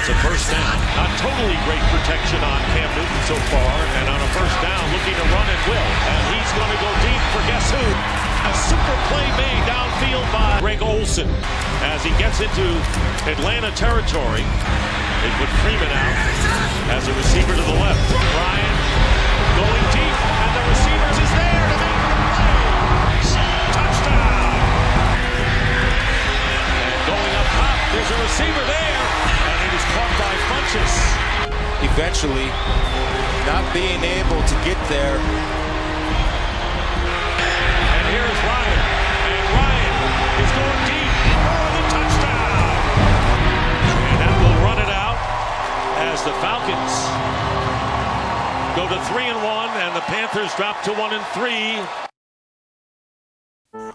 It's a first down. Not totally great protection on Cam Newton so far, and on a first down, looking to run at will. And he's going to go deep for guess who? A super play made downfield by Greg Olsen as he gets into Atlanta territory. They put Freeman out as a receiver to the left. Ryan going deep, and the receiver is there to make the play. Touchdown! And going up top, there's a receiver there, and it is caught by Funchess. Eventually, not being able to get there. And here's Ryan, and Ryan is going deep for the touchdown. And that will run it out as the Falcons go to 3-1, and the Panthers drop to 1-3.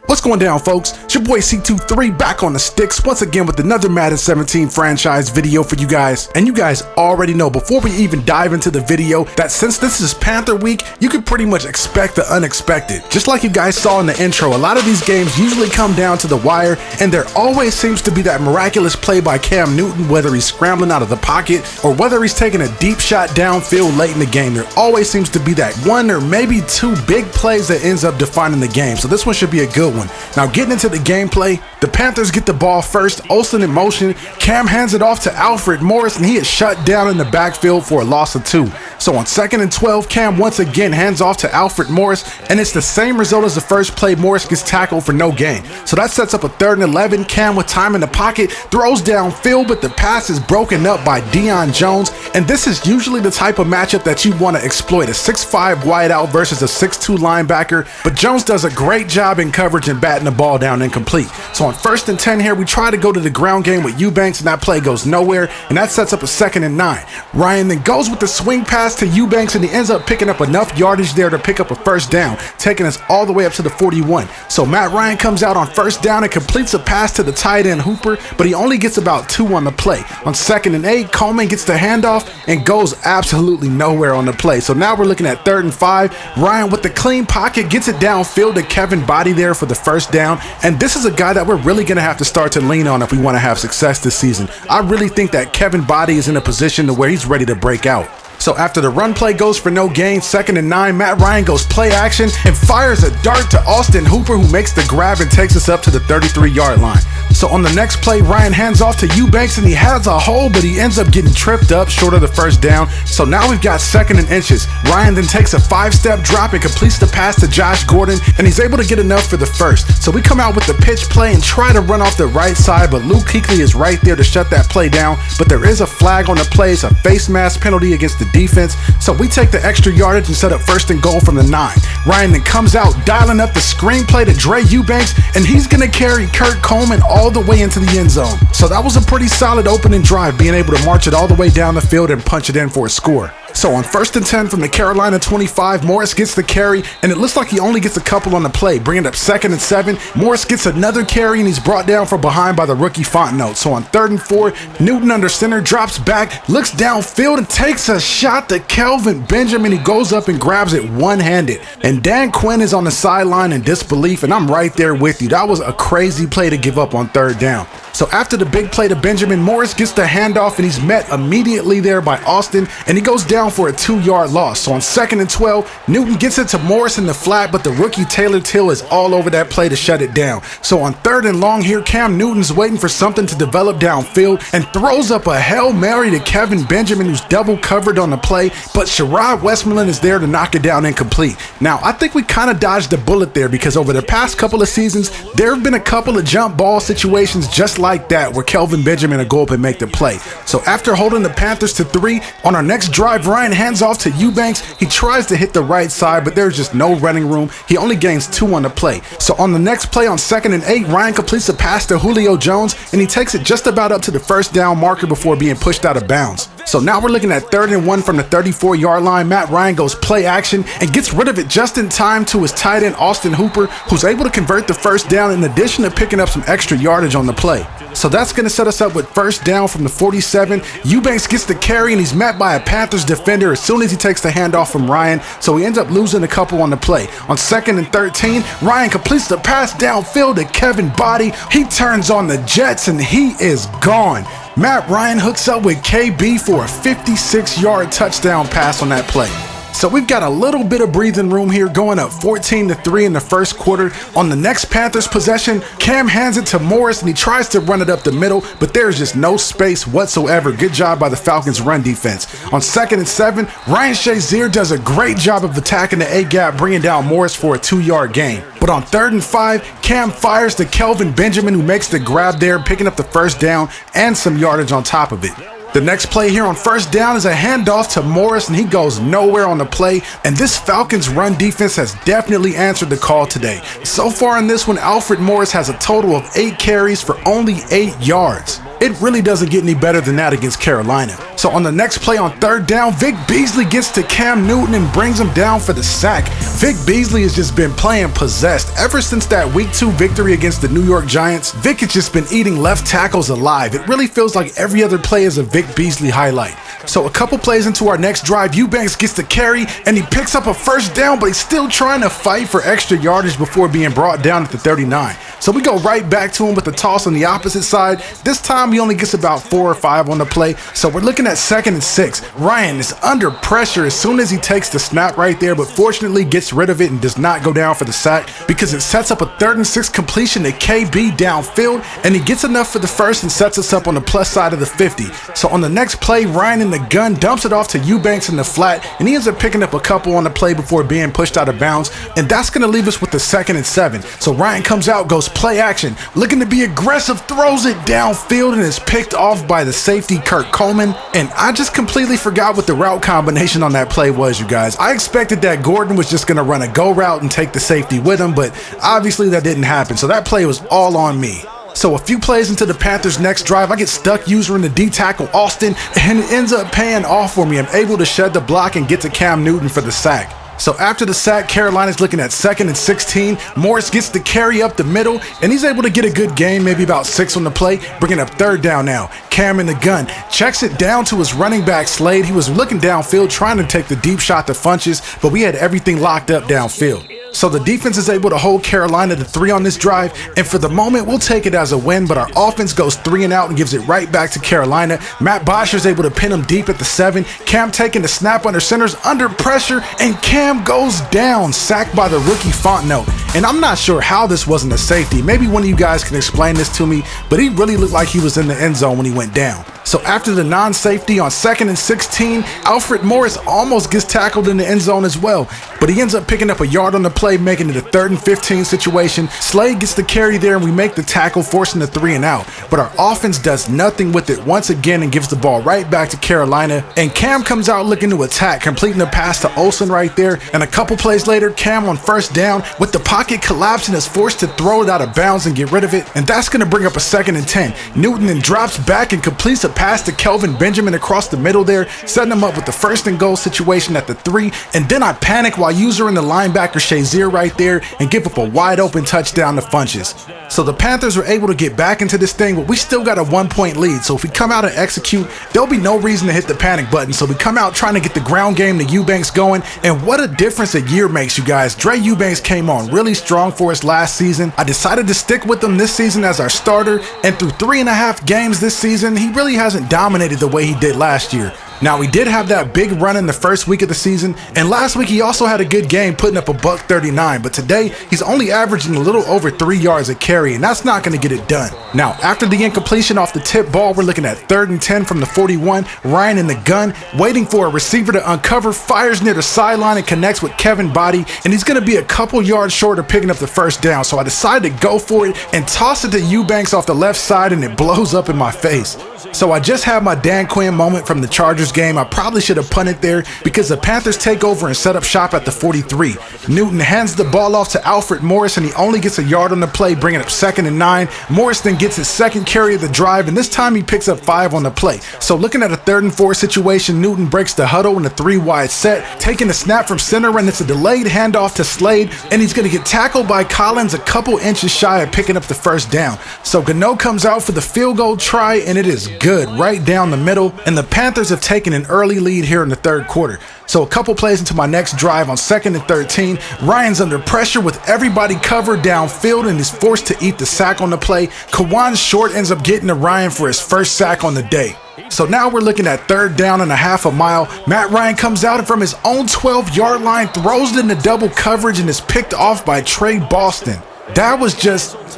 What's going down, folks? It's your boy C23 back on the sticks once again with another Madden 17 franchise video for you guys. And you guys already know, before we even dive into the video, that since this is Panther week, you can pretty much expect the unexpected. Just like you guys saw in the intro, a lot of these games usually come down to the wire, and there always seems to be that miraculous play by Cam Newton, whether he's scrambling out of the pocket or whether he's taking a deep shot downfield late in the game. There always seems to be that one or maybe two big plays that ends up defining the game. So this one should be a good one. Now, getting into the gameplay, the Panthers get the ball first. Olsen in motion. Cam hands it off to Alfred Morris, and he is shut down in the backfield for a loss of 2. So on 2nd and 12, Cam once again hands off to Alfred Morris, and it's the same result as the first play. Morris gets tackled for no gain. So that sets up a 3rd and 11. Cam with time in the pocket throws downfield, but the pass is broken up by Deion Jones, and this is usually the type of matchup that you want to exploit, a 6'5 wideout versus a 6'2 linebacker, but Jones does a great job in coverage and batting the ball down incomplete. So on 1st and 10 here, we try to go to the ground game with Eubanks, and that play goes nowhere, and that sets up a 2nd and 9. Ryan then goes with the swing pass to Eubanks, and he ends up picking up enough yardage there to pick up a first down, taking us all the way up to the 41. So Matt Ryan comes out on 1st down and completes a pass to the tight end Hooper, but he only gets about 2 on the play. On 2nd and 8, Coleman gets the handoff and goes absolutely nowhere on the play. So now we're looking at 3rd and 5. Ryan with the clean pocket gets it downfield to Kevin Body there for the first down, and this is a guy that we're really going to have to start to lean on if we want to have success this season. I really think that Kevin Body is in a position to where he's ready to break out. So after the run play goes for no gain, 2nd and 9, Matt Ryan goes play action and fires a dart to Austin Hooper, who makes the grab and takes us up to the 33-yard line. So on the next play, Ryan hands off to Eubanks, and he has a hole, but he ends up getting tripped up short of the first down. So now we've got 2nd and inches. Ryan then takes a 5-step drop and completes the pass to Josh Gordon, and he's able to get enough for the first. So we come out with the pitch play and try to run off the right side, but Luke Kuechly is right there to shut that play down. But there is a flag on the play. It's a face mask penalty against the defense. So we take the extra yardage and set up 1st and goal from the 9. Ryan then comes out, dialing up the screenplay to Dre Eubanks, and he's going to carry Kurt Coleman all the way into the end zone. So that was a pretty solid opening drive, being able to march it all the way down the field and punch it in for a score. So on 1st and 10 from the Carolina 25, Morris gets the carry, and it looks like he only gets a couple on the play, bringing up 2nd and 7. Morris gets another carry, and he's brought down from behind by the rookie Fontenot. So on 3rd and 4, Newton under center, drops back, looks downfield, and takes a shot to Kelvin Benjamin. He goes up and grabs it one-handed. And Dan Quinn is on the sideline in disbelief, and I'm right there with you. That was a crazy play to give up on 3rd down. So after the big play to Benjamin, Morris gets the handoff, and he's met immediately there by Austin, and he goes down for a 2-yard loss. So on 2nd and 12, Newton gets it to Morris in the flat, but the rookie Taylor Till is all over that play to shut it down. So on 3rd and long here, Cam Newton's waiting for something to develop downfield and throws up a Hail Mary to Kevin Benjamin, who's double covered on the play, but Sherrod Westmoreland is there to knock it down incomplete. Now, I think we kind of dodged a bullet there, because over the past couple of seasons, there have been a couple of jump ball situations just like that where Kelvin Benjamin will go up and make the play. So after holding the Panthers to 3, on our next drive, Ryan hands off to Eubanks. He tries to hit the right side, but there's just no running room. He only gains 2 on the play. So on the next play on 2nd and 8, Ryan completes a pass to Julio Jones, and he takes it just about up to the first down marker before being pushed out of bounds. So now we're looking at 3rd and 1 from the 34-yard line. Matt Ryan goes play action and gets rid of it just in time to his tight end Austin Hooper, who's able to convert the first down in addition to picking up some extra yardage on the play. So that's going to set us up with 1st down from the 47. Eubanks gets the carry, and he's met by a Panthers defender as soon as he takes the handoff from Ryan, so he ends up losing a couple on the play. On 2nd and 13, Ryan completes the pass downfield to Kevin Body. He turns on the Jets, and he is gone. Matt Ryan hooks up with KB for a 56-yard touchdown pass on that play. So we've got a little bit of breathing room here, going up 14-3 in the first quarter. On the next Panthers possession, Cam hands it to Morris and he tries to run it up the middle, but there's just no space whatsoever. Good job by the Falcons run defense. On 2nd and 7, Ryan Shazier does a great job of attacking the A-gap, bringing down Morris for a 2-yard gain. But on 3rd and 5, Cam fires to Kelvin Benjamin, who makes the grab there, picking up the first down and some yardage on top of it. The next play here on 1st down is a handoff to Morris, and he goes nowhere on the play, and this Falcons run defense has definitely answered the call today. So far in this one, Alfred Morris has a total of 8 carries for only 8 yards. It really doesn't get any better than that against Carolina. So on the next play on 3rd down, Vic Beasley gets to Cam Newton and brings him down for the sack. Vic Beasley has just been playing possessed. Ever since that Week 2 victory against the New York Giants, Vic has just been eating left tackles alive. It really feels like every other play is a Vic Beasley highlight. So a couple plays into our next drive, Eubanks gets the carry and he picks up a 1st down, but he's still trying to fight for extra yardage before being brought down at the 39. So we go right back to him with the toss on the opposite side. This time he only gets about 4 or 5 on the play. So we're looking at 2nd and 6. Ryan is under pressure as soon as he takes the snap right there, but fortunately gets rid of it and does not go down for the sack because it sets up a 3rd and 6 completion to KB downfield, and he gets enough for the first and sets us up on the plus side of the 50. So on the next play, Ryan in the gun dumps it off to Eubanks in the flat, and he ends up picking up a couple on the play before being pushed out of bounds, and that's going to leave us with the 2nd and 7. So Ryan comes out, goes play action, looking to be aggressive, throws it downfield, and is picked off by the safety Kurt Coleman. And I just completely forgot what the route combination on that play was, you guys. I expected that Gordon was just going to run a go route and take the safety with him, but obviously that didn't happen. So that play was all on me. So a few plays into the Panthers' next drive, I get stuck using the D-tackle Austin, and it ends up paying off for me. I'm able to shed the block and get to Cam Newton for the sack. So after the sack, Carolina's looking at 2nd and 16. Morris gets the carry up the middle, and he's able to get a good gain, maybe about 6 on the play, bringing up 3rd down now. Cam in the gun, checks it down to his running back Slade. He was looking downfield, trying to take the deep shot to Funches, but we had everything locked up downfield. So the defense is able to hold Carolina to 3 on this drive, and for the moment, we'll take it as a win, but our offense goes 3 and out and gives it right back to Carolina. Matt Bosher's able to pin him deep at the 7. Cam taking the snap under centers, under pressure, and Cam goes down, sacked by the rookie Fontenot. And I'm not sure how this wasn't a safety. Maybe one of you guys can explain this to me, but he really looked like he was in the end zone when he went down. So after the non-safety on 2nd and 16, Alfred Morris almost gets tackled in the end zone as well, but he ends up picking up a yard on the play, making it a 3rd and 15 situation. Slade gets the carry there and we make the tackle, forcing the 3 and out. But our offense does nothing with it once again and gives the ball right back to Carolina. And Cam comes out looking to attack, completing the pass to Olsen right there. And a couple plays later, Cam on 1st down with the pocket collapsing is forced to throw it out of bounds and get rid of it. And that's going to bring up a 2nd and 10. Newton then drops back and completes a pass to Kelvin Benjamin across the middle there, setting him up with the 1st and goal situation at the 3. And then I panic while using the linebacker Shazier right there and give up a wide open touchdown to Funches. So the Panthers were able to get back into this thing, but we still got a 1-point lead. So if we come out and execute, there'll be no reason to hit the panic button. So we come out trying to get the ground game to Eubanks going, and what a difference a year makes, you guys. Dre Eubanks came on really strong for us last season. I decided to stick with him this season as our starter, and through 3.5 games this season, he really hasn't dominated the way he did last year. Now, we did have that big run in the first week of the season, and last week he also had a good game putting up a $139, but today he's only averaging a little over 3 yards a carry, and that's not going to get it done. Now, after the incompletion off the tip ball, we're looking at 3rd and 10 from the 41. Ryan in the gun, waiting for a receiver to uncover, fires near the sideline and connects with Kevin Body, and he's going to be a couple yards short of picking up the 1st down, so I decided to go for it and toss it to Eubanks off the left side, and it blows up in my face. So I just had my Dan Quinn moment from the Chargers game. I probably should have punted there because the Panthers take over and set up shop at the 43. Newton hands the ball off to Alfred Morris, and he only gets a yard on the play, bringing up 2nd and 9. Morris then gets his 2nd carry of the drive, and this time he picks up 5 on the play. So looking at a 3rd and 4 situation, Newton breaks the huddle in a 3-wide set, taking the snap from center, and it's a delayed handoff to Slade, and he's going to get tackled by Collins a couple inches shy of picking up the 1st down. So Gano comes out for the field goal try, and it is good right down the middle, and the Panthers have taken taking an early lead here in the third quarter. So a couple plays into my next drive on 2nd and 13, Ryan's under pressure with everybody covered downfield and is forced to eat the sack on the play. Kawan Short ends up getting to Ryan for his first sack on the day. So now we're looking at 3rd down and a half a mile. Matt Ryan comes out and from his own 12-yard line, throws it into double coverage and is picked off by Trey Boston. That was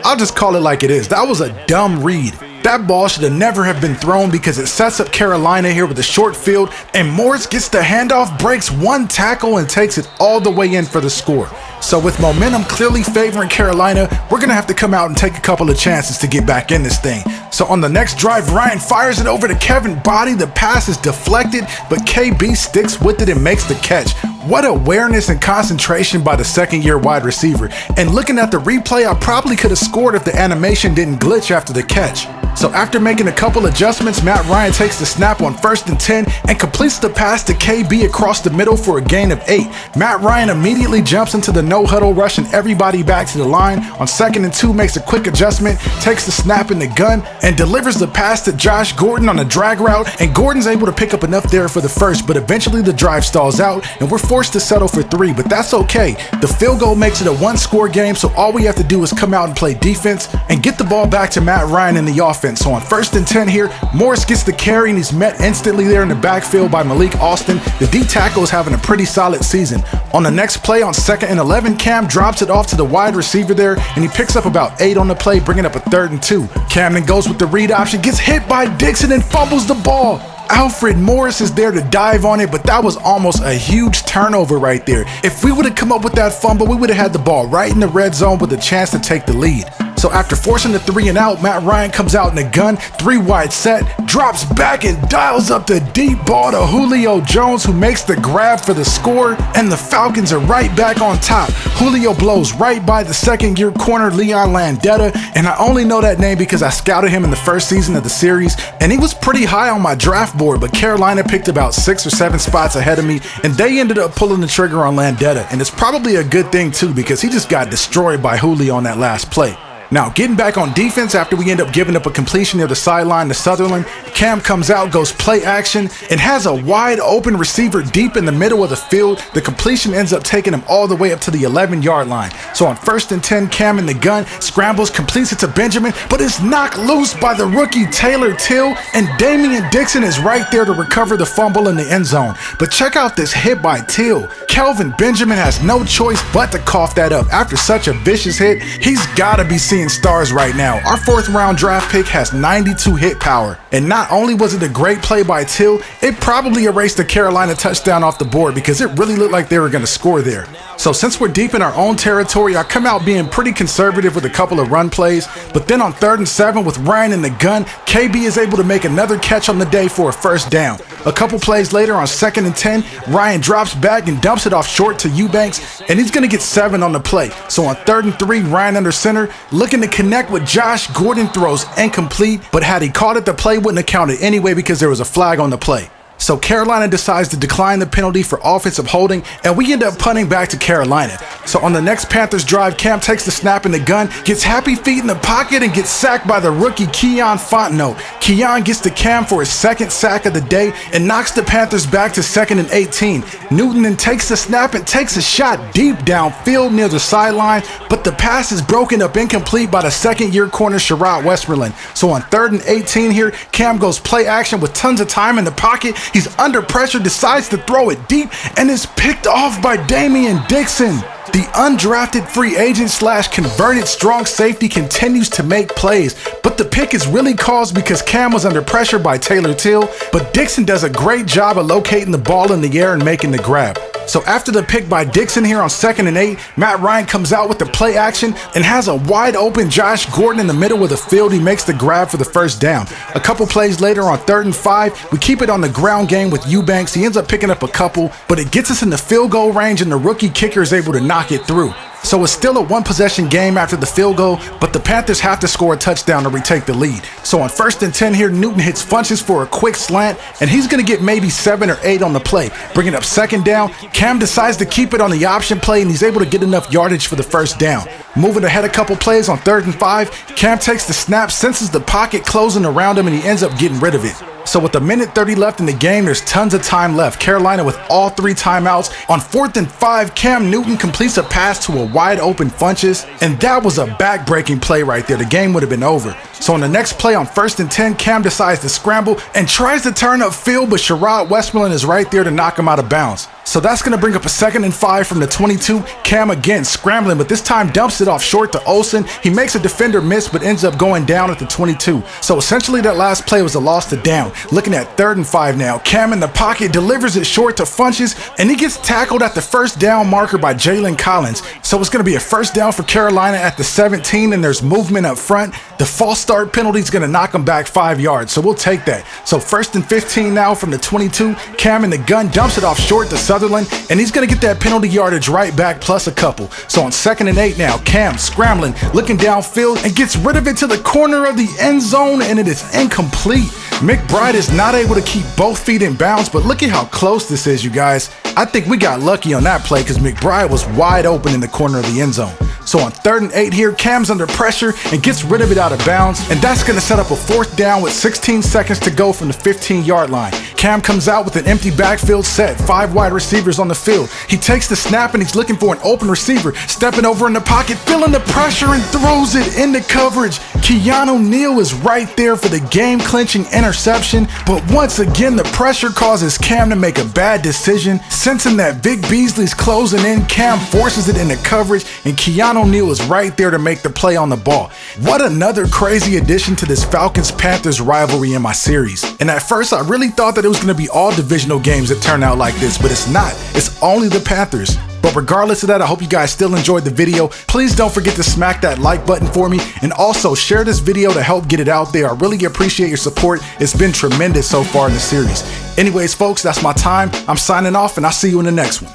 I'll just call it like it is. That was a dumb read. That ball should have never have been thrown because it sets up Carolina here with a short field, and Morris gets the handoff, breaks one tackle, and takes it all the way in for the score. So with momentum clearly favoring Carolina, we're going to have to come out and take a couple of chances to get back in this thing. So on the next drive, Ryan fires it over to Kevin Body. The pass is deflected, but KB sticks with it and makes the catch. What awareness and concentration by the second-year wide receiver. And looking at the replay, I probably could have scored if the animation didn't glitch after the catch. So after making a couple adjustments, Matt Ryan takes the snap on 1st and 10 and completes the pass to KB across the middle for a gain of 8. Matt Ryan immediately jumps into the no-huddle, rushing everybody back to the line. On 2nd and 2, makes a quick adjustment, takes the snap in the gun, and delivers the pass to Josh Gordon on a drag route, and Gordon's able to pick up enough there for the first, but eventually the drive stalls out, and we're forced to settle for 3, but that's okay. The field goal makes it a one-score game, so all we have to do is come out and play defense and get the ball back to Matt Ryan in the offense. So on 1st and 10 here, Morris gets the carry and he's met instantly there in the backfield by Malik Austin. The D tackle is having a pretty solid season. On the next play on 2nd and 11, Cam drops it off to the wide receiver there and he picks up about 8 on the play, bringing up a 3rd and 2. Cam then goes with the read option, gets hit by Dixon and fumbles the ball. Alfred Morris is there to dive on it, but that was almost a huge turnover right there. If we would have come up with that fumble, we would have had the ball right in the red zone with a chance to take the lead. So after forcing the 3 and out, Matt Ryan comes out in the gun, 3 wide set, drops back and dials up the deep ball to Julio Jones, who makes the grab for the score, and the Falcons are right back on top. Julio blows right by the second-year corner Leon Landetta, and I only know that name because I scouted him in the first season of the series, and he was pretty high on my draft board, but Carolina picked about 6 or 7 spots ahead of me, and they ended up pulling the trigger on Landetta, and it's probably a good thing too because he just got destroyed by Julio on that last play. Now, getting back on defense after we end up giving up a completion near the sideline to Sutherland, Cam comes out, goes play action, and has a wide open receiver deep in the middle of the field. The completion ends up taking him all the way up to the 11-yard line. So on 1st and 10, Cam in the gun, scrambles, completes it to Benjamin, but is knocked loose by the rookie Taylor Till, and Damian Dixon is right there to recover the fumble in the end zone. But check out this hit by Till. Kelvin Benjamin has no choice but to cough that up. After such a vicious hit, he's got to be seeing stars right now. Our 4th round draft pick has 92 hit power, and not only was it a great play by Till, it probably erased the Carolina touchdown off the board because it really looked like they were going to score there. So since we're deep in our own territory, I come out being pretty conservative with a couple of run plays, but then on 3rd and 7 with Ryan in the gun, KB is able to make another catch on the day for a 1st down. A couple plays later on 2nd and 10, Ryan drops back and dumps it off short to Eubanks, and he's going to get 7 on the play. So on 3rd and 3, Ryan under center, looking to connect with Josh Gordon, throws incomplete, but had he caught it, the play wouldn't have counted anyway because there was a flag on the play. So Carolina decides to decline the penalty for offensive holding, and we end up punting back to Carolina. So on the next Panthers drive, Cam takes the snap in the gun, gets happy feet in the pocket, and gets sacked by the rookie Keon Fontenot. Keon gets to Cam for his 2nd sack of the day and knocks the Panthers back to 2nd and 18. Newton then takes the snap and takes a shot deep downfield near the sideline, but the pass is broken up incomplete by the 2nd-year corner Sherrod Westmoreland. So on 3rd and 18 here, Cam goes play action with tons of time in the pocket. He's under pressure, decides to throw it deep, and is picked off by Damian Dixon. The undrafted free agent / converted strong safety continues to make plays, but the pick is really caused because Cam was under pressure by Taylor Till, but Dixon does a great job of locating the ball in the air and making the grab. So after the pick by Dixon here on 2nd and 8, Matt Ryan comes out with the play action and has a wide open Josh Gordon in the middle of the field. He makes the grab for the 1st down. A couple plays later on 3rd and 5, we keep it on the ground game with Eubanks. He ends up picking up a couple, but it gets us in the field goal range and the rookie kicker is able to knock it through. So it's still a 1-possession game after the field goal, but the Panthers have to score a touchdown to retake the lead. So on 1st and 10 here, Newton hits Funches for a quick slant, and he's going to get maybe 7 or 8 on the play. Bringing up 2nd down, Cam decides to keep it on the option play, and he's able to get enough yardage for the 1st down. Moving ahead a couple plays on 3rd and 5, Cam takes the snap, senses the pocket closing around him, and he ends up getting rid of it. So with a minute 30 left in the game, there's tons of time left. Carolina with all 3 timeouts. On 4th and 5, Cam Newton completes a pass to a wide open Funches, and that was a back-breaking play right there. The game would have been over. So on the next play on 1st and 10, Cam decides to scramble and tries to turn upfield, but Sherrod Westmoreland is right there to knock him out of bounds. So that's going to bring up a 2nd and 5 from the 22. Cam again scrambling, but this time dumps it off short to Olsen. He makes a defender miss, but ends up going down at the 22. So essentially that last play was a loss to down. Looking at 3rd and 5 now. Cam in the pocket delivers it short to Funches, and he gets tackled at the 1st down marker by Jalen Collins. So it's going to be a 1st down for Carolina at the 17, and there's movement up front. The false start penalty is going to knock him back 5 yards, so we'll take that. So 1st and 15 now from the 22. Cam in the gun dumps it off short to Sutherland, and he's going to get that penalty yardage right back plus a couple. So on 2nd and 8 now, Cam scrambling, looking downfield, and gets rid of it to the corner of the end zone, and it is incomplete. McBride is not able to keep both feet in bounds, but look at how close this is, you guys. I think we got lucky on that play because McBride was wide open in the corner of the end zone. So on 3rd and 8 here, Cam's under pressure and gets rid of it out of bounds, and that's going to set up a 4th down with 16 seconds to go from the 15-yard line. Cam comes out with an empty backfield set, 5 wide receivers on the field. He takes the snap and he's looking for an open receiver, stepping over in the pocket, feeling the pressure and throws it into coverage. Keanu Neal is right there for the game-clinching interception, but once again the pressure causes Cam to make a bad decision. Sensing that Vic Beasley's closing in, Cam forces it into coverage, and Keanu Neal is right there to make the play on the ball. What another crazy addition to this Falcons-Panthers rivalry in my series. And at first I really thought that it was going to be all divisional games that turn out like this, but it's not. It's only the Panthers. But regardless of that, I hope you guys still enjoyed the video. Please don't forget to smack that like button for me, and also share this video to help get it out there. I really appreciate your support. It's been tremendous so far in the series. Anyways, folks, that's my time. I'm signing off, and I'll see you in the next one.